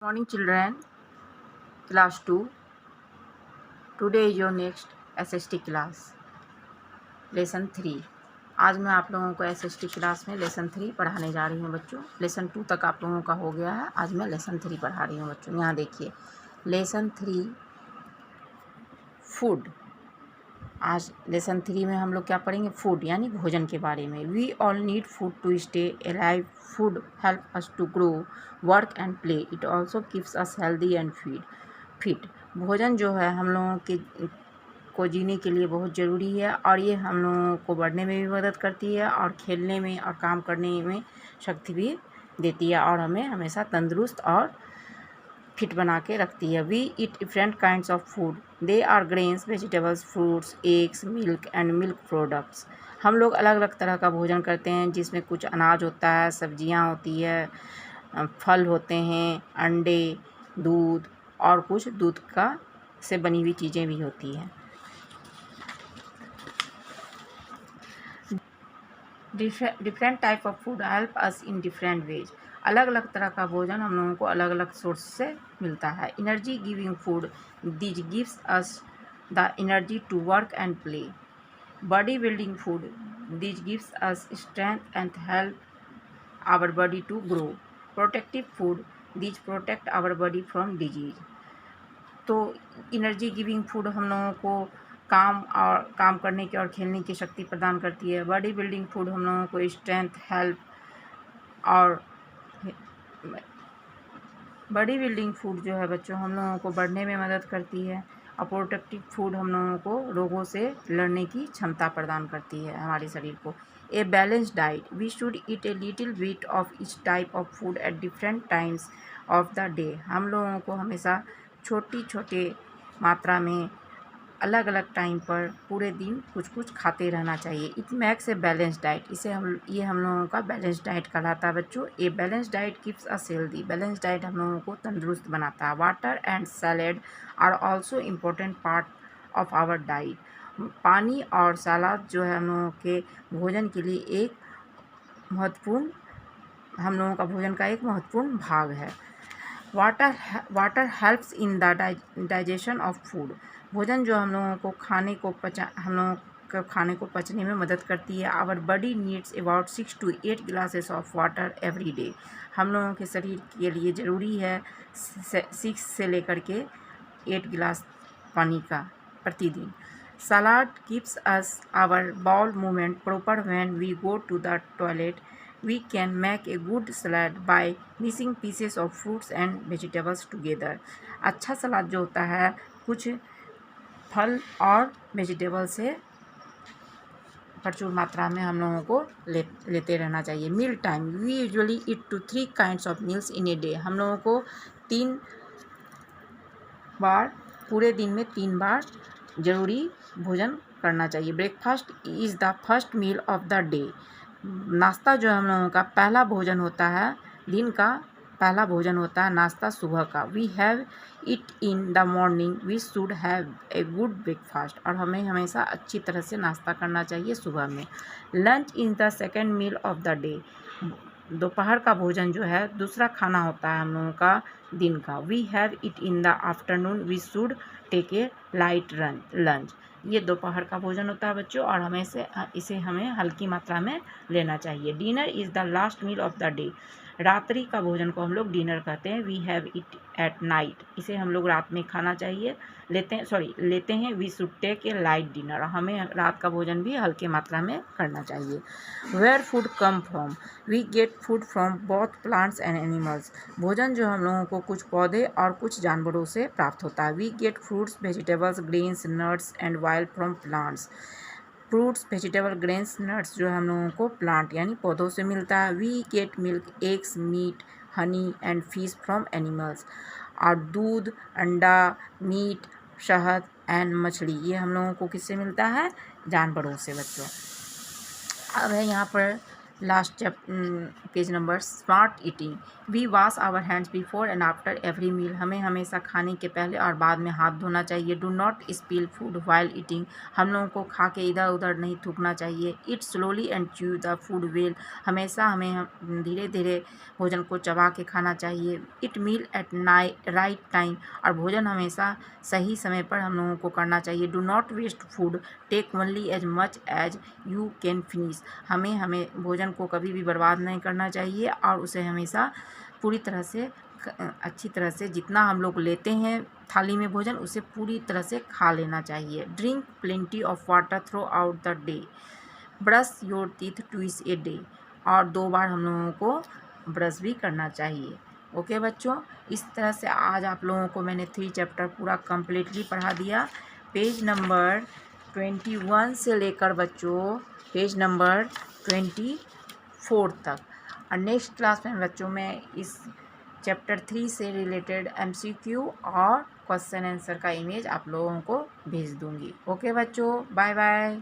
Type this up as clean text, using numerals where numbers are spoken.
Morning children, class 2. Today is your next SST class, lesson 3. आज मैं आप लोगों को SST क्लास में लेसन 3 पढ़ाने जा रही हूँ बच्चों। लेसन 2 तक आप लोगों का हो गया है, आज मैं लेसन 3 पढ़ा रही हूँ बच्चों। यहाँ देखिए लेसन 3 फूड। आज लेसन 3 में हम लोग क्या पढ़ेंगे? फूड यानी भोजन के बारे में। We all need food to stay alive. Food help us to grow, work and play. It also keeps us healthy and fit. भोजन जो है हम लोगों के को जीने के लिए बहुत ज़रूरी है और ये हम लोगों को बढ़ने में भी मदद करती है और खेलने में और काम करने में शक्ति भी देती है और हमें हमेशा तंदुरुस्त और फिट बना के रखती है. We eat different kinds of food. They are grains, vegetables, fruits, eggs, milk and milk products. हम लोग अलग अलग तरह का भोजन करते हैं जिसमें कुछ अनाज होता है, सब्जियां होती है, फल होते हैं, अंडे, दूध और कुछ दूध का से बनी हुई चीज़ें भी होती हैं. Different type of food help us in different ways. अलग अलग तरह का भोजन हम लोगों को अलग अलग सोर्स से मिलता है. Energy giving food, this gives us the energy to work and play. Body building food, this gives us strength and help our body to grow. Protective food, this protect our body from disease. तो energy giving food हम लोगों को काम करने की और खेलने की शक्ति प्रदान करती है. बॉडी बिल्डिंग फूड हम लोगों को स्ट्रेंथ, हेल्प और बॉडी बिल्डिंग फूड जो है बच्चों हम लोगों को बढ़ने में मदद करती है. और प्रोटेक्टिव फूड हम लोगों को रोगों से लड़ने की क्षमता प्रदान करती है हमारे शरीर को. A balanced diet, we should eat a little bit of each type of food at different times of the day. हम लोगों को हमेशा छोटी मात्रा में अलग अलग टाइम पर पूरे दिन कुछ कुछ खाते रहना चाहिए. It makes a balance diet. ये हम लोगों का बैलेंस डाइट कहलाता है बच्चों. A balance diet keeps us healthy. Balance diet हम लोगों को तंदुरुस्त बनाता है. Water and salad are also important part of our diet. पानी और सलाद जो है हम लोगों के भोजन के लिए हम लोगों का भोजन का एक महत्वपूर्ण भाग है. Water helps in the digestion of food. भोजन जो हम लोगों को खाने को पचने में मदद करती है. Our body needs about 6 to 8 glasses of water every day. हम लोगों के शरीर के लिए ज़रूरी है 6 से लेकर के 8 गिलास पानी का प्रतिदिन. Salad keeps us our bowel movement proper when we go to the toilet. We can make a good salad by mixing pieces of fruits and vegetables together. अच्छा सलाद जो होता है कुछ फल और वेजिटेबल से प्रचुर मात्रा में हम लोगों को लेते रहना चाहिए. Meal time, we usually eat 3 kinds of meals in a day. हम लोगों को 3 बार पूरे दिन में 3 बार ज़रूरी भोजन करना चाहिए. Breakfast is the first meal of the day. नाश्ता जो हम लोगों का पहला भोजन होता है, दिन का पहला भोजन होता है नाश्ता सुबह का. We have it in the morning. We should have a good breakfast. और हमें हमेशा अच्छी तरह से नाश्ता करना चाहिए सुबह में. Lunch is the second meal of the day. दोपहर का भोजन जो है दूसरा खाना होता है हम लोगों का दिन का. We have it in the afternoon. We should take a light lunch. ये दोपहर का भोजन होता है बच्चों और इसे हमें हल्की मात्रा में लेना चाहिए. Dinner is the last meal of the day. रात्रि का भोजन को हम लोग डिनर कहते हैं. We have it at night. इसे हम लोग रात में खाना चाहिए लेते हैं. We should take a light dinner. हमें रात का भोजन भी हल्के मात्रा में करना चाहिए. Where food come from, we get food from both plants and animals. भोजन जो हम लोगों को कुछ पौधे और कुछ जानवरों से प्राप्त होता है. We get fruits, vegetables, grains, nuts and wild from plants. Fruits, vegetable, grains, nuts जो हम लोगों को प्लांट यानी पौधों से मिलता है. We get milk, eggs, meat, honey and fish from animals. और दूध, अंडा, मीट, शहद एंड मछली ये हम लोगों को किससे मिलता है? जानवरों से बच्चों. अब है यहाँ पर last page number smart eating. We wash our hands before and after every meal. हमें हमेशा खाने के पहले और बाद में हाथ धोना चाहिए। Do not spill food while eating. हम लोगों को खा के इधर उधर नहीं थूकना चाहिए। It slowly and chew the food well. हमेशा हमें धीरे धीरे भोजन को चबा के खाना चाहिए। Eat meal at right time. और भोजन हमेशा सही समय पर हम लोगों को करना चाहिए। Do not waste food. Take only as much as you can finish. हमें भोजन को कभी भी बर्बाद नहीं करना चाहिए और उसे हमेशा पूरी तरह से अच्छी तरह से जितना हम लोग लेते हैं थाली में भोजन उसे पूरी तरह से खा लेना चाहिए। Drink plenty of water through out the day. Brush your teeth twice a day. और 2 बार हम लोगों को ब्रश भी करना चाहिए। ओके बच्चों, इस तरह से आज आप लोगों को मैंने 3 चैप्टर पूरा कम्प्लीटली पढ़ा दिया। पेज नंबर 21 से लेकर बच्चों पेज नंबर 24 तक। और नेक्स्ट क्लास में बच्चों मैं इस चैप्टर 3 से रिलेटेड MCQ और क्वेश्चन आंसर का इमेज आप लोगों को भेज दूंगी। ओके बच्चों, बाय बाय।